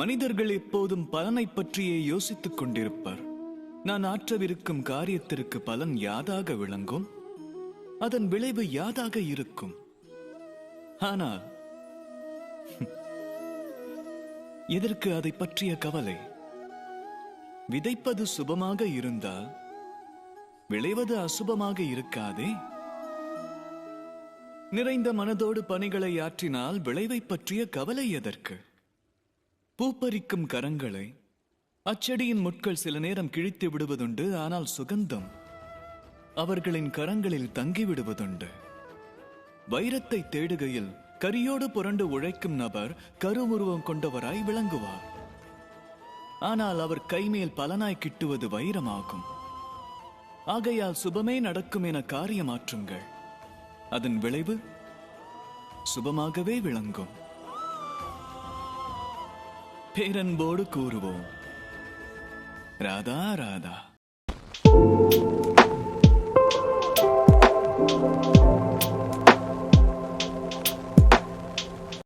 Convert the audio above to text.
மனிதர்கள் எப்போதும் பலனை பற்றியே யோசித்துக் கொண்டிருப்பர். நான் ஆற்றவிருக்கும் காரியத்திற்கு பலன் யாதாக விளங்கும், அதன் விளைவு யாதாக இருக்கும். ஆனால் எதற்கு அதை பற்றிய கவலை? விதைப்பது சுபமாக இருந்தால் விளைவது அசுபமாக இருக்காதே. நிறைந்த மனதோடு பணிகளை ஆற்றினால் விளைவை பற்றிய கவலை எதற்கு? பூப்பறிக்கும் கரங்களை அச்செடியின் முட்கள் சில நேரம் கிழித்து விடுவதுண்டு. ஆனால் சுகந்தம் அவர்களின் கரங்களில் தங்கிவிடுவதுண்டு. வைரத்தை தேடுகையில் கரியோடு புரண்டு உழைக்கும் நபர் கருவுருவம் கொண்டவராய் விளங்குவார். ஆனால் அவர் கைமேல் பலனாய் கிட்டுவது வைரமாகும். ஆகையால் சுபமே நடக்கும் என காரியமாற்றுங்கள், அதன் விளைவு சுபமாகவே விளங்கும். பேரன்போடு கூறுவோம், ராதா ராதா.